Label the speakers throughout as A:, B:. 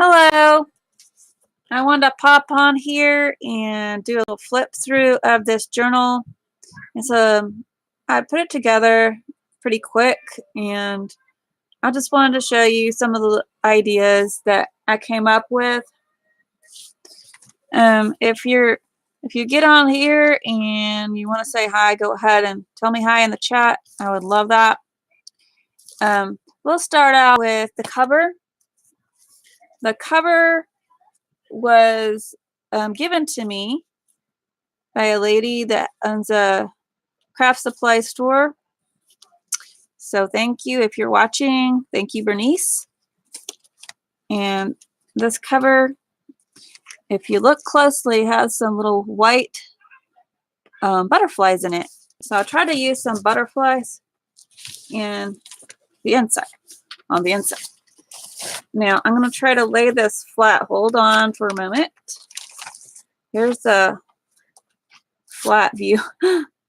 A: Hello. I wanted to pop on here and do a little flip through of this journal. I put it together pretty quick, and I just wanted to show you some of the ideas that I came up with. If you get on here and you want to say hi, go ahead and tell me hi in the chat. I would love that. We'll start out with the cover. The cover was given to me by a lady that owns a craft supply store. So thank you if you're watching. Thank you, Bernice. And this cover, if you look closely, has some little white butterflies in it. So I'll try to use some butterflies in the inside, on the inside. Now I'm going to try to lay this flat. Hold on for a moment. Here's a flat view.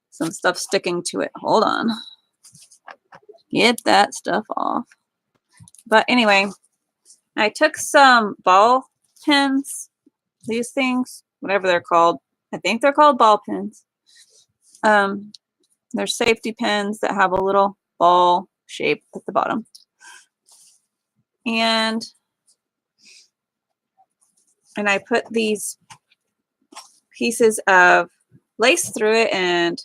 A: Some stuff sticking to it. Hold on. Get that stuff off. But anyway, I took some ball pins, these things, whatever they're called. I think they're called ball pins. They're safety pins that have a little ball shape at the bottom. And I put these pieces of lace through it and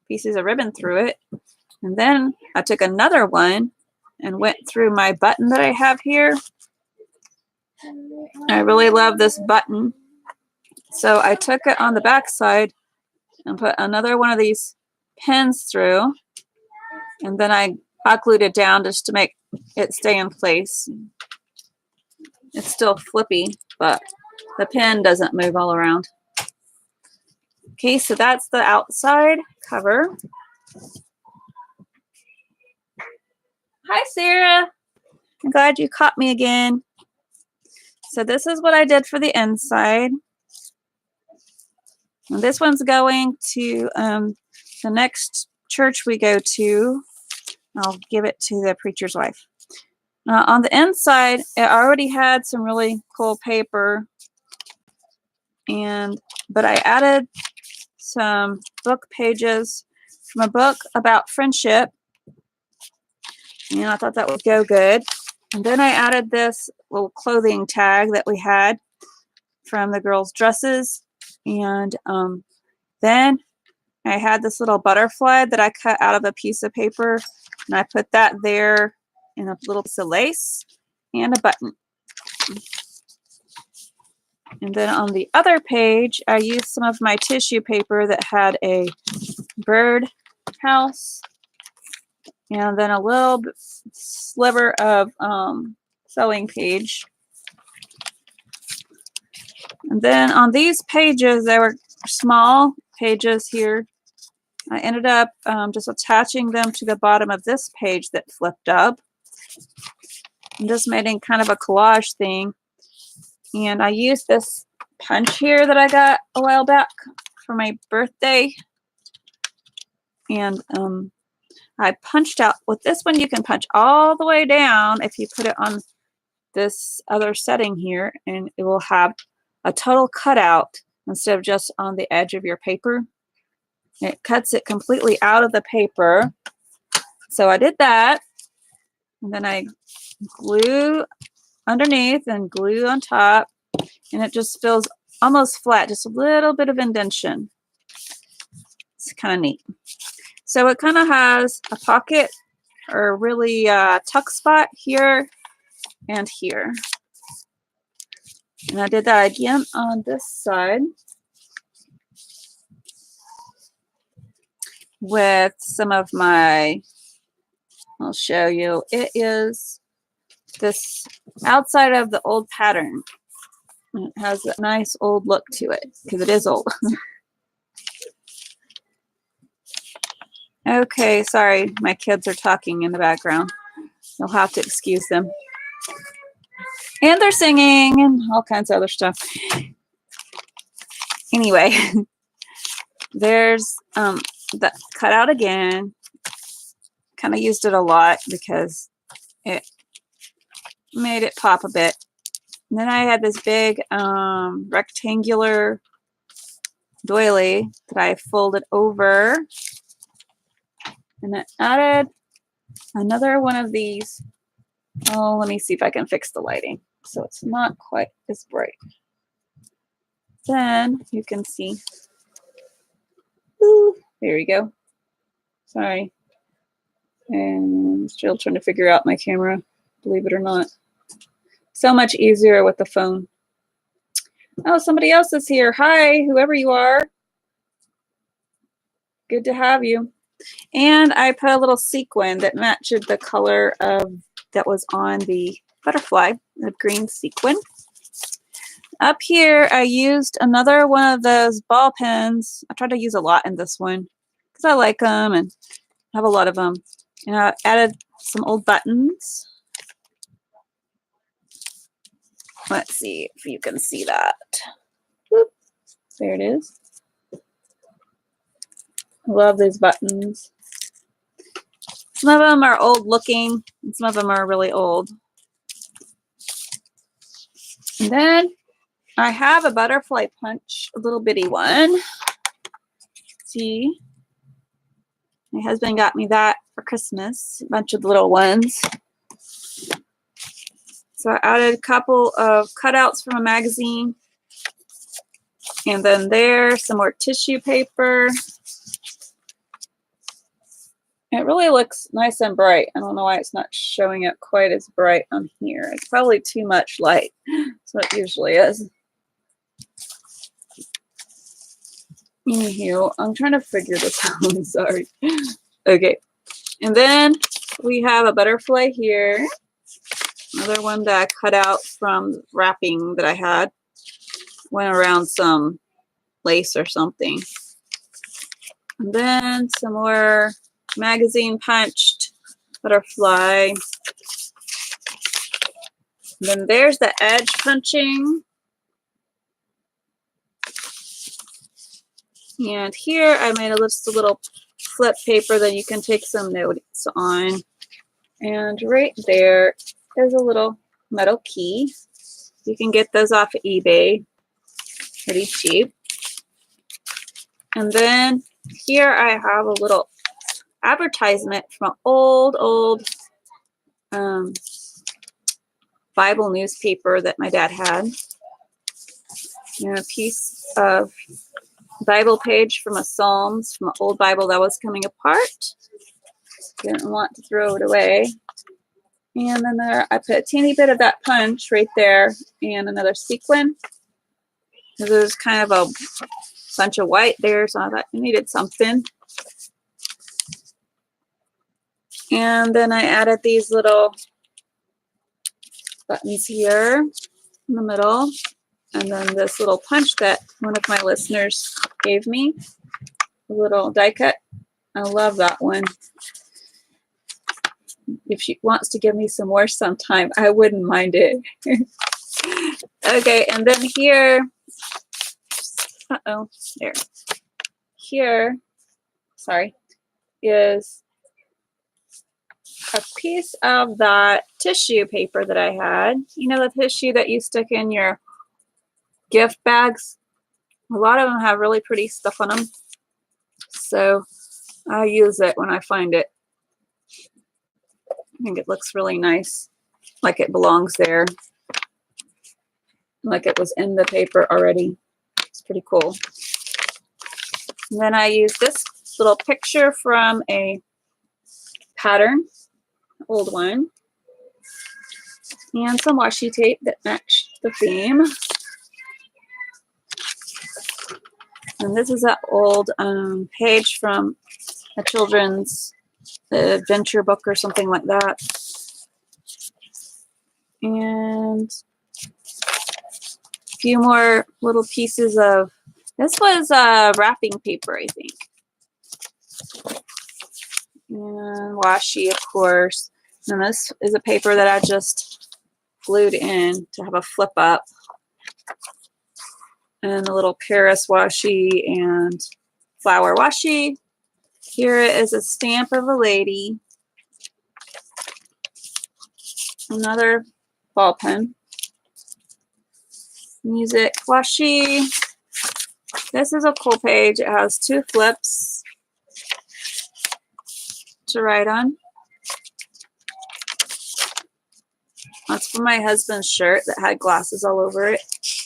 A: pieces of ribbon through it. And then I took another one and went through my button that I have here. I really love this button. So I took it on the back side and put another one of these pins through. And then I hot glued it down just to make it stay in place. It's still flippy, but the pin doesn't move all around. Okay, so that's the outside cover. Hi, Sarah. I'm glad you caught me again. So this is what I did for the inside. And this one's going to the next church we go to. I'll give it to the preacher's wife. On the inside, it already had some really cool paper, but I added some book pages from a book about friendship, and I thought that would go good. And then I added this little clothing tag that we had from the girls' dresses, and then I had this little butterfly that I cut out of a piece of paper, and I put that there in a little piece of lace and a button. And then on the other page, I used some of my tissue paper that had a bird house, and then a little sliver of sewing page. And then on these pages, they were small pages here. I ended up just attaching them to the bottom of this page that flipped up. I'm just making kind of a collage thing. And I used this punch here that I got a while back for my birthday. And I punched out, with this one you can punch all the way down if you put it on this other setting here, and it will have a total cutout instead of just on the edge of your paper. It cuts it completely out of the paper. So I did that, and then I glue underneath and glue on top, and it just feels almost flat, just a little bit of indentation. It's kind of neat. So it kind of has a pocket or really tuck spot here and here. And I did that again on this side with some of my, I'll show you. It is this outside of the old pattern. It has a nice old look to it because it is old. Okay, sorry, my kids are talking in the background. You'll have to excuse them. And they're singing and all kinds of other stuff. Anyway, there's the cutout again. Kind of used it a lot because it made it pop a bit. And then I had this big rectangular doily that I folded over. And I added another one of these. Oh, let me see if I can fix the lighting so it's not quite as bright. Then you can see. Ooh, there we go. Sorry. And still trying to figure out my camera, believe it or not. So much easier with the phone. Oh, somebody else is here. Hi, whoever you are. Good to have you. And I put a little sequin that matched the color of that was on the butterfly, the green sequin. Up here, I used another one of those ball pens. I tried to use a lot in this one because I like them and have a lot of them. And I added some old buttons. Let's see if you can see that. Whoop. There it is. I love these buttons. Some of them are old looking and some of them are really old. And then I have a butterfly punch, a little bitty one. See, my husband got me that for Christmas, a bunch of little ones. So I added a couple of cutouts from a magazine. And then there's some more tissue paper. It really looks nice and bright. I don't know why it's not showing it quite as bright on here. It's probably too much light. So it usually is. Anywho, I'm trying to figure this out. I'm sorry. Okay. And then we have a butterfly here. Another one that I cut out from wrapping that I had. Went around some lace or something. And then some more magazine punched butterfly. And then there's the edge punching. And here I made just a little flip paper that you can take some notes on. And right there is a little metal key. You can get those off of eBay. Pretty cheap. And then here I have a little advertisement from an old Bible newspaper that my dad had. And a piece of Bible page from a Psalms from an old Bible that was coming apart. Didn't want to throw it away. And then there I put a teeny bit of that punch right there and another sequin. There's kind of a bunch of white there, so I thought I needed something. And then I added these little buttons here in the middle. And then this little punch that one of my listeners gave me, a little die cut. I love that one. If she wants to give me some more sometime, I wouldn't mind it. Okay, and then here, there. Here, sorry, is a piece of that tissue paper that I had. You know, the tissue that you stick in your gift bags? A lot of them have really pretty stuff on them. So I use it when I find it. I think it looks really nice, like it belongs there, like it was in the paper already. It's pretty cool. And then I use this little picture from a pattern, old one, and some washi tape that matched the theme. And this is an old page from a children's adventure book or something like that. And a few more little pieces of, this was wrapping paper, I think. And washi, of course. And this is a paper that I just glued in to have a flip up. And a little Paris washi and flower washi. Here is a stamp of a lady. Another ball pen. music washi. This is a cool page. It has 2 flips to write on. That's for my husband's shirt that had glasses all over it.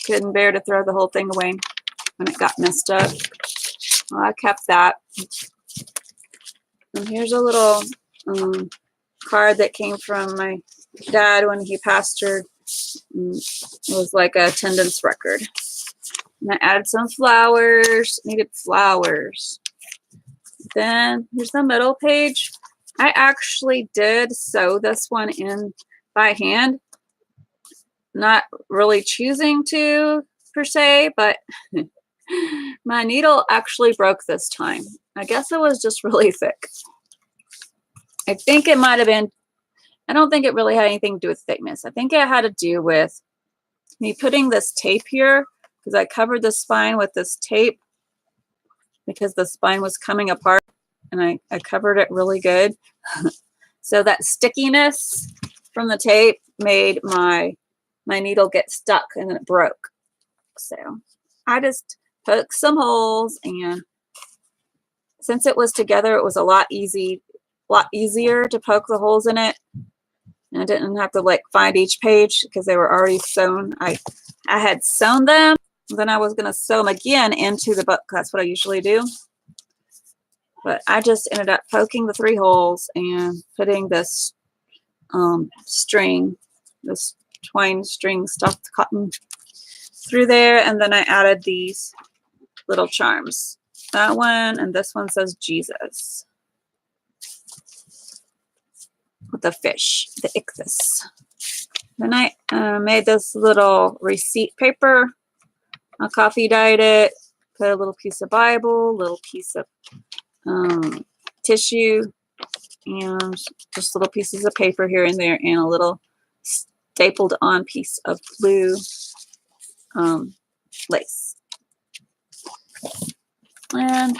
A: Couldn't bear to throw the whole thing away when it got messed up. Well, I kept that. And here's a little card that came from my dad when he pastored. It was like a attendance record. And I added some flowers. Needed flowers. Then here's the middle page. I actually did sew this one in by hand. Not really choosing to per se, but my needle actually broke this time. I guess it was just really thick. I think it might have been, I don't think it really had anything to do with thickness. I think it had to do with me putting this tape here, because I covered the spine with this tape because the spine was coming apart, and I covered it really good. So that stickiness from the tape made my needle get stuck and it broke. So I just poked some holes, and since it was together, it was a lot easier to poke the holes in it. And I didn't have to like find each page because they were already sewn. I had sewn them, then I was going to sew them again into the book. That's what I usually do. But I just ended up poking the 3 holes and putting this string, this twine string stuffed cotton through there, and then I added these little charms. That one and this one says Jesus with the fish, the ichthys. Then I made this little receipt paper. I coffee dyed it, put a little piece of Bible, little piece of tissue, and just little pieces of paper here and there, and a little stapled on piece of blue lace. And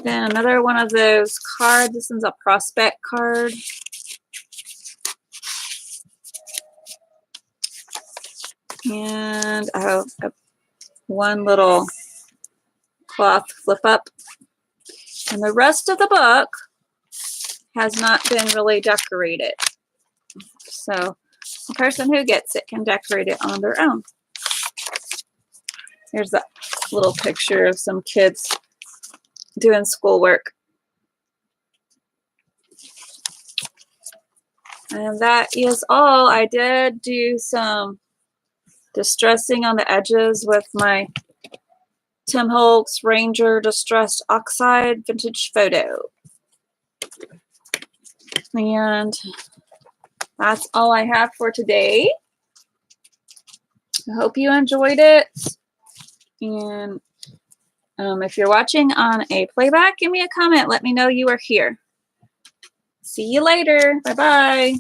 A: then another one of those cards. This one's a prospect card. And I have one little cloth flip up. And the rest of the book has not been really decorated. So the person who gets it can decorate it on their own. Here's that little picture of some kids doing schoolwork. And that is all. I did do some distressing on the edges with my Tim Holtz Ranger Distressed Oxide Vintage Photo. And that's all I have for today. I hope you enjoyed it. And if you're watching on a playback, give me a comment. Let me know you are here. See you later. Bye-bye.